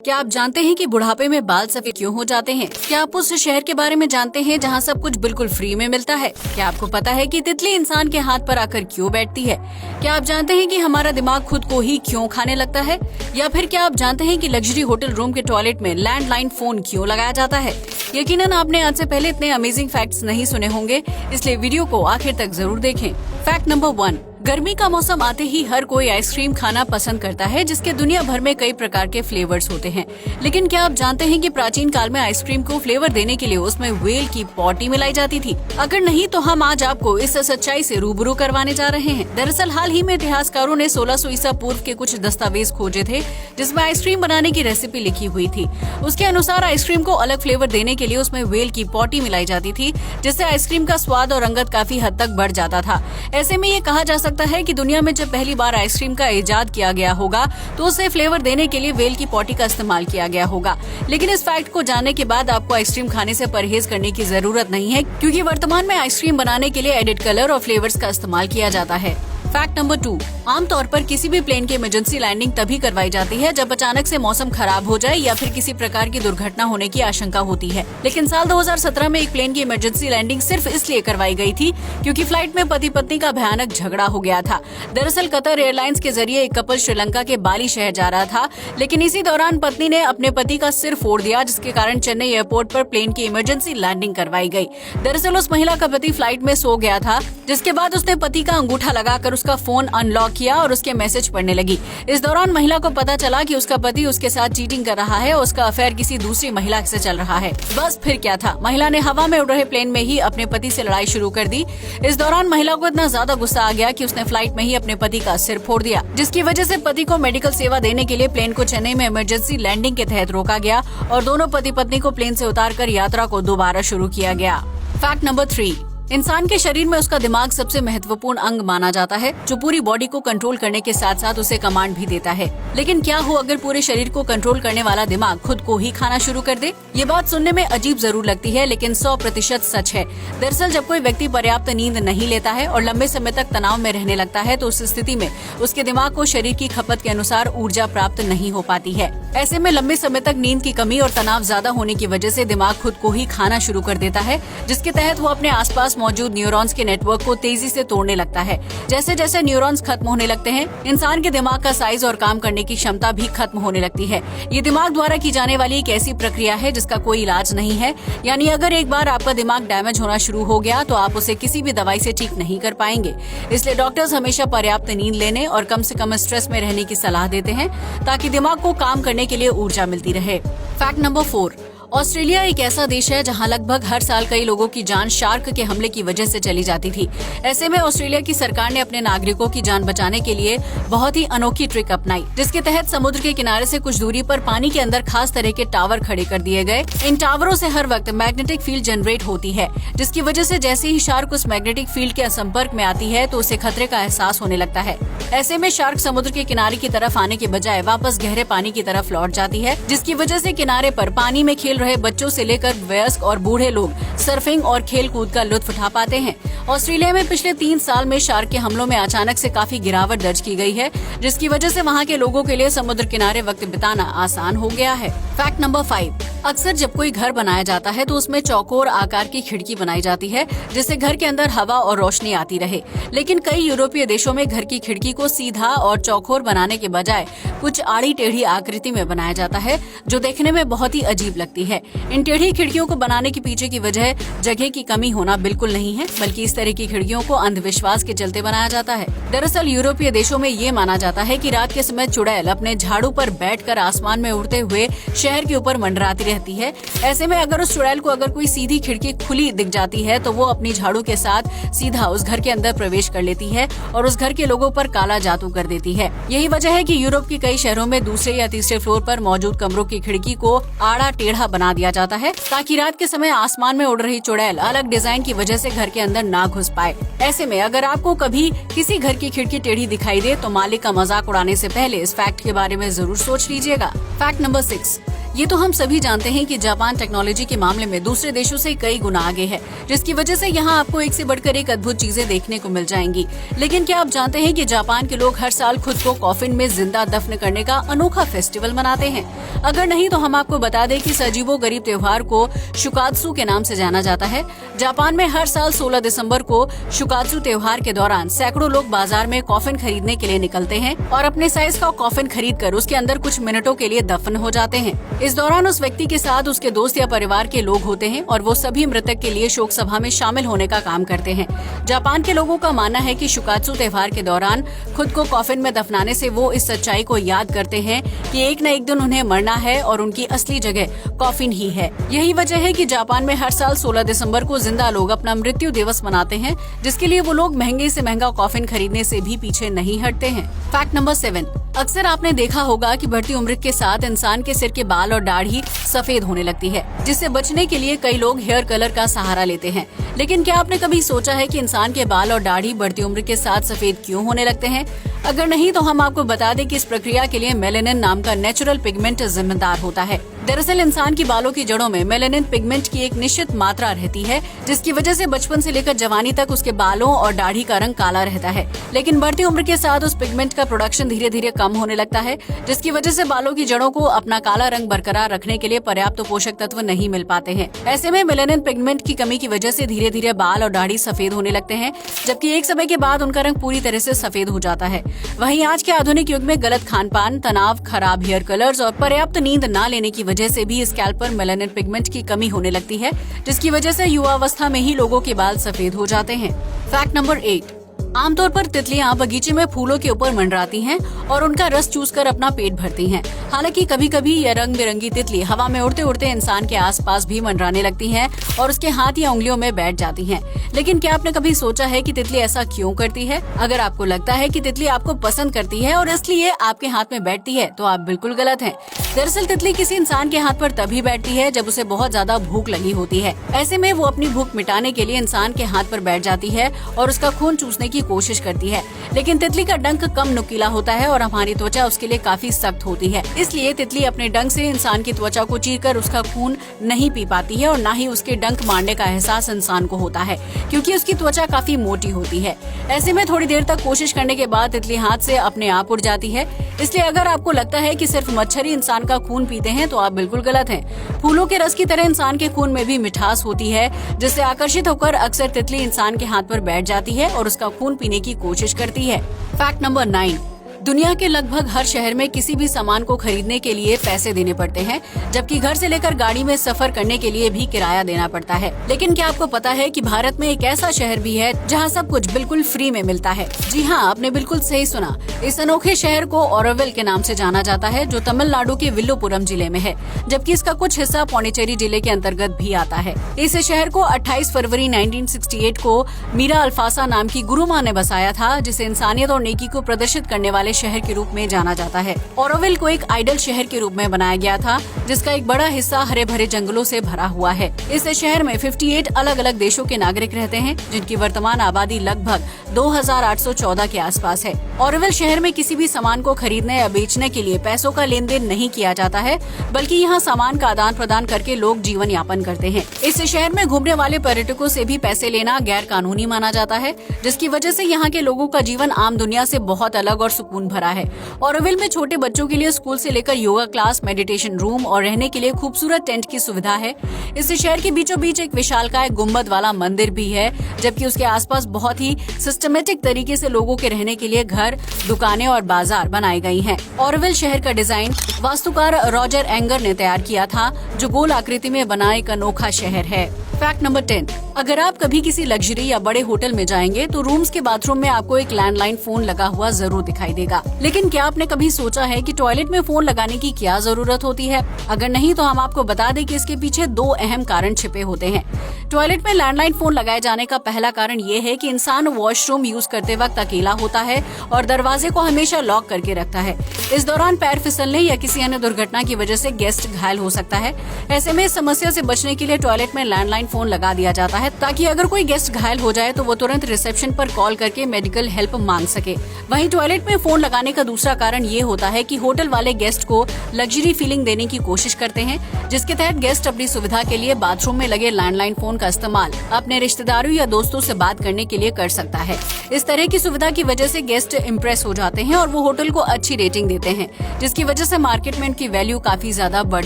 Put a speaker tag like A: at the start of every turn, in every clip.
A: क्या आप जानते हैं कि बुढ़ापे में बाल सफेद क्यों हो जाते हैं? क्या आप उस शहर के बारे में जानते हैं जहां सब कुछ बिल्कुल फ्री में मिलता है? क्या आपको पता है कि तितली इंसान के हाथ पर आकर क्यों बैठती है? क्या आप जानते हैं कि हमारा दिमाग खुद को ही क्यों खाने लगता है? या फिर क्या आप जानते हैं कि लग्जरी होटल रूम के टॉयलेट में लैंडलाइन फोन क्यों लगाया जाता है? यकीनन आपने आज से पहले इतने अमेजिंग फैक्ट्स नहीं सुने होंगे, इसलिए वीडियो को आखिर तक जरूर देखें। फैक्ट नंबर 1, गर्मी का मौसम आते ही हर कोई आइसक्रीम खाना पसंद करता है, जिसके दुनिया भर में कई प्रकार के फ्लेवर्स होते हैं। लेकिन क्या आप जानते हैं कि प्राचीन काल में आइसक्रीम को फ्लेवर देने के लिए उसमें व्हेल की पॉटी मिलाई जाती थी? अगर नहीं तो हम आज आपको इस सच्चाई से रूबरू करवाने जा रहे हैं। दरअसल हाल ही में इतिहासकारों ने 1600 ईसा पूर्व के कुछ दस्तावेज खोजे थे, जिसमें आइसक्रीम बनाने की रेसिपी लिखी हुई थी। उसके अनुसार आइसक्रीम को अलग फ्लेवर देने के लिए उसमें व्हेल की पॉटी मिलाई जाती थी, जिससे आइसक्रीम का स्वाद और रंगत काफी हद तक बढ़ जाता था। ऐसे में ये कहा जा सकता है कि दुनिया में जब पहली बार आइसक्रीम का इजाद किया गया होगा तो उसे फ्लेवर देने के लिए व्हेल की पॉटी का इस्तेमाल किया गया होगा। लेकिन इस फैक्ट को जानने के बाद आपको आइसक्रीम खाने से परहेज करने की जरूरत नहीं है, क्योंकि वर्तमान में आइसक्रीम बनाने के लिए एडिड कलर और फ्लेवर्स का इस्तेमाल किया जाता है। फैक्ट नंबर 2, आमतौर पर किसी भी प्लेन की इमरजेंसी लैंडिंग तभी करवाई जाती है जब अचानक से मौसम खराब हो जाए या फिर किसी प्रकार की दुर्घटना होने की आशंका होती है। लेकिन साल 2017 में एक प्लेन की इमरजेंसी लैंडिंग सिर्फ इसलिए करवाई गई थी क्योंकि फ्लाइट में पति पत्नी का भयानक झगड़ा हो गया था। दरअसल कतर एयरलाइंस के जरिए एक कपल श्रीलंका के बाली शहर जा रहा था, लेकिन इसी दौरान पत्नी ने अपने पति का सिर फोड़ दिया, जिसके कारण चेन्नई एयरपोर्ट पर प्लेन की इमरजेंसी लैंडिंग करवाई गई। दरअसल उस महिला का पति फ्लाइट में सो गया था, जिसके बाद उसने पति का अंगूठा लगाकर उसका फोन अनलॉक किया और उसके मैसेज पढ़ने लगी। इस दौरान महिला को पता चला कि उसका पति उसके साथ चीटिंग कर रहा है और उसका अफेयर किसी दूसरी महिला से चल रहा है। बस फिर क्या था, महिला ने हवा में उड़ रहे प्लेन में ही अपने पति से लड़ाई शुरू कर दी। इस दौरान महिला को इतना ज्यादा गुस्सा आ गया कि उसने फ्लाइट में ही अपने पति का सिर फोड़ दिया, जिसकी वजह से पति को मेडिकल सेवा देने के लिए प्लेन को चेन्नई में इमरजेंसी लैंडिंग के तहत रोका गया और दोनों पति पत्नी को प्लेन से उतारकर यात्रा को दोबारा शुरू किया गया। फैक्ट नंबर 3, इंसान के शरीर में उसका दिमाग सबसे महत्वपूर्ण अंग माना जाता है, जो पूरी बॉडी को कंट्रोल करने के साथ साथ उसे कमांड भी देता है। लेकिन क्या हो अगर पूरे शरीर को कंट्रोल करने वाला दिमाग खुद को ही खाना शुरू कर दे? ये बात सुनने में अजीब जरूर लगती है, लेकिन 100% सच है। दरअसल जब कोई व्यक्ति पर्याप्त नींद नहीं लेता है और लंबे समय तक तनाव में रहने लगता है, तो उस स्थिति में उसके दिमाग को शरीर की खपत के अनुसार ऊर्जा प्राप्त नहीं हो पाती है। ऐसे में लंबे समय तक नींद की कमी और तनाव ज्यादा होने की वजह से दिमाग खुद को ही खाना शुरू कर देता है, जिसके तहत वो अपने आसपास मौजूद न्यूरॉन्स के नेटवर्क को तेजी से तोड़ने लगता है। जैसे जैसे न्यूरॉन्स खत्म होने लगते हैं, इंसान के दिमाग का साइज और काम करने की क्षमता भी खत्म होने लगती है। ये दिमाग द्वारा की जाने वाली एक ऐसी प्रक्रिया है जिसका कोई इलाज नहीं है। यानी अगर एक बार आपका दिमाग डैमेज होना शुरू हो गया तो आप उसे किसी भी दवाई से ठीक नहीं कर पाएंगे। इसलिए डॉक्टर्स हमेशा पर्याप्त नींद लेने और कम से कम स्ट्रेस में रहने की सलाह देते हैं, ताकि दिमाग को काम करने के लिए ऊर्जा मिलती रहे। फैक्ट नंबर 4, ऑस्ट्रेलिया एक ऐसा देश है जहां लगभग हर साल कई लोगों की जान शार्क के हमले की वजह से चली जाती थी। ऐसे में ऑस्ट्रेलिया की सरकार ने अपने नागरिकों की जान बचाने के लिए बहुत ही अनोखी ट्रिक अपनाई, जिसके तहत समुद्र के किनारे से कुछ दूरी पर पानी के अंदर खास तरह के टावर खड़े कर दिए गए। इन टावरों से हर वक्त मैग्नेटिक फील्ड जनरेट होती है, जिसकी वजह से जैसे ही शार्क उस मैग्नेटिक फील्ड के संपर्क में आती है तो उसे खतरे का एहसास होने लगता है। ऐसे में शार्क समुद्र के किनारे की तरफ आने के बजाय वापस गहरे पानी की तरफ लौट जाती है, जिसकी वजह से किनारे पर पानी में खेल रहे बच्चों से लेकर वयस्क और बूढ़े लोग सर्फिंग और खेल कूद का लुत्फ उठा पाते हैं। ऑस्ट्रेलिया में पिछले 3 साल में शार्क के हमलों में अचानक से काफी गिरावट दर्ज की गई है, जिसकी वजह से वहां के लोगों के लिए समुद्र किनारे वक्त बिताना आसान हो गया है। फैक्ट नंबर 5, अक्सर जब कोई घर बनाया जाता है तो उसमें चौकोर आकार की खिड़की बनाई जाती है, जिससे घर के अंदर हवा और रोशनी आती रहे। लेकिन कई यूरोपीय देशों में घर की खिड़की को सीधा और चौकोर बनाने के बजाय कुछ आड़ी टेढ़ी आकृति में बनाया जाता है, जो देखने में बहुत ही अजीब लगती है। इन टेढ़ी खिड़कियों को बनाने के पीछे की वजह जगह की कमी होना बिल्कुल नहीं है, बल्कि इस तरह की खिड़कियों को अंधविश्वास के चलते बनाया जाता है। दरअसल यूरोपीय देशों में ये माना जाता है कि रात के समय चुड़ैल अपने झाड़ू पर बैठकर आसमान में उड़ते हुए शहर के ऊपर मंडराती रहती है। ऐसे में अगर उस चुड़ैल को अगर कोई सीधी खिड़की खुली दिख जाती है तो वो अपनी झाड़ू के साथ सीधा उस घर के अंदर प्रवेश कर लेती है और उस घर के लोगों पर काला जादू कर देती है। यही वजह है कि यूरोप के कई शहरों में दूसरे या तीसरे फ्लोर पर मौजूद कमरों की खिड़की को आड़ा टेढ़ा बना दिया जाता है, ताकि रात के समय आसमान में उड़ रही चुड़ैल अलग डिजाइन की वजह से घर के अंदर ना घुस पाए। ऐसे में अगर आपको कभी किसी घर की खिड़की टेढ़ी दिखाई दे तो मालिक का मजाक उड़ाने से पहले इस फैक्ट के बारे में जरूर सोच लीजिएगा। फैक्ट नंबर 6, ये तो हम सभी जानते हैं कि जापान टेक्नोलॉजी के मामले में दूसरे देशों से कई गुना आगे है, जिसकी वजह से यहाँ आपको एक से बढ़कर एक अद्भुत चीजें देखने को मिल जाएंगी। लेकिन क्या आप जानते हैं कि जापान के लोग हर साल खुद को कॉफिन में जिंदा दफन करने का अनोखा फेस्टिवल मनाते हैं? अगर नहीं तो हम आपको बता दें कि सजीवो गरीब त्योहार को शुकात्सु के नाम से जाना जाता है। जापान में हर साल 16 दिसंबर को शुकात्सु त्योहार के दौरान सैकड़ों लोग बाजार में कॉफिन खरीदने के लिए निकलते हैं और अपने साइज का कॉफिन खरीद कर उसके अंदर कुछ मिनटों के लिए दफन हो जाते हैं। इस दौरान उस व्यक्ति के साथ उसके दोस्त या परिवार के लोग होते हैं और वो सभी मृतक के लिए शोक सभा में शामिल होने का काम करते हैं। जापान के लोगों का मानना है कि शुकात्सु त्योहार के दौरान खुद को कॉफिन में दफनाने से वो इस सच्चाई को याद करते हैं कि एक न एक दिन उन्हें मरना है और उनकी असली जगह कॉफिन ही है। यही वजह है कि जापान में हर साल 16 दिसंबर को जिंदा लोग अपना मृत्यु दिवस मनाते हैं, जिसके लिए वो लोग महंगे से महंगा कॉफिन खरीदने से भी पीछे नहीं हटते हैं। फैक्ट नंबर 7, अक्सर आपने देखा होगा कि बढ़ती उम्र के साथ इंसान के सिर के बाल और दाढ़ी सफेद होने लगती है, जिससे बचने के लिए कई लोग हेयर कलर का सहारा लेते हैं। लेकिन क्या आपने कभी सोचा है कि इंसान के बाल और दाढ़ी बढ़ती उम्र के साथ सफेद क्यों होने लगते हैं? अगर नहीं तो हम आपको बता दें कि इस प्रक्रिया के लिए मेलेनिन नाम का नेचुरल पिगमेंट जिम्मेदार होता है। दरअसल इंसान की बालों की जड़ों में मेलेनिन पिगमेंट की एक निश्चित मात्रा रहती है, जिसकी वजह से बचपन से लेकर जवानी तक उसके बालों और दाढ़ी का रंग काला रहता है। लेकिन बढ़ती उम्र के साथ उस पिगमेंट का प्रोडक्शन धीरे धीरे कम होने लगता है, जिसकी वजह से बालों की जड़ों को अपना काला रंग बरकरार रखने के लिए पर्याप्त पोषक तत्व नहीं मिल पाते हैं। ऐसे में मेलेनिन पिगमेंट की कमी की वजह से धीरे धीरे बाल और दाढ़ी सफेद होने लगते हैं, जबकि एक समय के बाद उनका रंग पूरी तरह से सफेद हो जाता है। वहीं आज के आधुनिक युग में गलत खानपान, तनाव, खराब हेयर कलर्स और पर्याप्त नींद न लेने की वजह से भी स्कैल्प पर मेलानिन पिगमेंट की कमी होने लगती है, जिसकी वजह से युवावस्था में ही लोगों के बाल सफेद हो जाते हैं। फैक्ट नंबर 8, आमतौर पर तितलियां बगीचे में फूलों के ऊपर मंडराती हैं और उनका रस चूसकर अपना पेट भरती हैं। हालांकि कभी कभी यह रंग बिरंगी तितली हवा में उड़ते उड़ते इंसान के आसपास भी मंडराने लगती हैं और उसके हाथ या उंगलियों में बैठ जाती हैं। लेकिन क्या आपने कभी सोचा है कि तितली ऐसा क्यों करती है? अगर आपको लगता है कि तितली आपको पसंद करती है और इसलिए आपके हाथ में बैठती है, तो आप बिल्कुल गलत हैं। दरअसल तितली किसी इंसान के हाथ पर तभी बैठती है जब उसे बहुत ज्यादा भूख लगी होती है। ऐसे में वो अपनी भूख मिटाने के लिए इंसान के हाथ पर बैठ जाती है और उसका खून चूसने की कोशिश करती है। लेकिन तितली का डंक कम नुकीला होता है और हमारी त्वचा उसके लिए काफी सख्त होती है, इसलिए तितली अपने डंक से इंसान की त्वचा को चीरकर उसका खून नहीं पी पाती है और न ही उसके डंक मारने का एहसास इंसान को होता है, क्योंकि उसकी त्वचा काफी मोटी होती है। ऐसे में थोड़ी देर तक कोशिश करने के बाद तितली हाथ से अपने आप उड़ जाती है। इसलिए अगर आपको लगता है कि सिर्फ मच्छर ही इंसान का खून पीते हैं, तो आप बिल्कुल गलत हैं। फूलों के रस की तरह इंसान के खून में भी मिठास होती है, जिससे आकर्षित होकर अक्सर तितली इंसान के हाथ पर बैठ जाती है और उसका खून पीने की कोशिश करती है। फैक्ट नंबर 9, दुनिया के लगभग हर शहर में किसी भी सामान को खरीदने के लिए पैसे देने पड़ते हैं, जबकि घर से लेकर गाड़ी में सफर करने के लिए भी किराया देना पड़ता है। लेकिन क्या आपको पता है कि भारत में एक ऐसा शहर भी है जहां सब कुछ बिल्कुल फ्री में मिलता है? जी हाँ, आपने बिल्कुल सही सुना। इस अनोखे शहर को ओरोविल के नाम से जाना जाता है, जो तमिलनाडु के विल्लुपुरम जिले में है, जबकि इसका कुछ हिस्सा पौंडीचेरी जिले के अंतर्गत भी आता है। इस शहर को 28 फरवरी 1968 को मीरा अल्फासा नाम की गुरु माँ ने बसाया था, जिसे इंसानियत और नेकी को प्रदर्शित करने वाले शहर के रूप में जाना जाता है। ओरोविल को एक आइडल शहर के रूप में बनाया गया था, जिसका एक बड़ा हिस्सा हरे भरे जंगलों से भरा हुआ है। इस शहर में 58 अलग अलग देशों के नागरिक रहते हैं, जिनकी वर्तमान आबादी लगभग 2814 के आसपास है। ओरोविल शहर में किसी भी सामान को खरीदने या बेचने के लिए पैसों का लेन देन नहीं किया जाता है, बल्कि यहाँ सामान का आदान प्रदान करके लोग जीवन यापन करते हैं। इस शहर में घूमने वाले पर्यटकों से भी पैसे लेना गैर कानूनी माना जाता है, जिसकी वजह से यहाँ के लोगों का जीवन आम दुनिया से बहुत अलग और सुकून भरा है। ओरोविल में छोटे बच्चों के लिए स्कूल से लेकर योगा क्लास, मेडिटेशन रूम और रहने के लिए खूबसूरत टेंट की सुविधा है। इस शहर के बीचों बीच एक विशालकाय गुम्बद वाला मंदिर भी है, जबकि उसके आसपास बहुत ही सिस्टमेटिक तरीके से लोगों के रहने के लिए घर, दुकानें और बाजार बनाए गए हैं। ओरोविल शहर का डिजाइन वास्तुकार रॉजर एंगर ने तैयार किया था, जो गोल आकृति में बना एक अनोखा शहर है। फैक्ट नंबर 10, अगर आप कभी किसी लग्जरी या बड़े होटल में जाएंगे तो रूम्स के बाथरूम में आपको एक लैंडलाइन फोन लगा हुआ जरूर दिखाई देगा। लेकिन क्या आपने कभी सोचा है कि टॉयलेट में फोन लगाने की क्या जरूरत होती है? अगर नहीं तो हम आपको बता दें कि इसके पीछे 2 अहम कारण छिपे होते हैं। टॉयलेट में लैंडलाइन फोन लगाए जाने का पहला कारण ये है कि इंसान वॉशरूम यूज करते वक्त अकेला होता है और दरवाजे को हमेशा लॉक करके रखता है। इस दौरान पैर फिसलने या किसी अन्य दुर्घटना की वजह से गेस्ट घायल हो सकता है। ऐसे में इस समस्या से बचने के लिए टॉयलेट में लैंडलाइन फोन लगा दिया जाता है, है ताकि अगर कोई गेस्ट घायल हो जाए तो वो तुरंत रिसेप्शन पर कॉल करके मेडिकल हेल्प मांग सके। वहीं टॉयलेट में फोन लगाने का दूसरा कारण ये होता है कि होटल वाले गेस्ट को लग्जरी फीलिंग देने की कोशिश करते हैं, जिसके तहत गेस्ट अपनी सुविधा के लिए बाथरूम में लगे लैंडलाइन फोन का इस्तेमाल अपने रिश्तेदारों या दोस्तों से बात करने के लिए कर सकता है। इस तरह की सुविधा की वजह से गेस्ट इम्प्रेस हो जाते हैं और वो होटल को अच्छी रेटिंग देते हैं, जिसकी वजह से मार्केट में इनकी वैल्यू काफी ज्यादा बढ़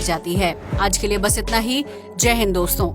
A: जाती है। आज के लिए बस इतना ही। जय हिंद दोस्तों।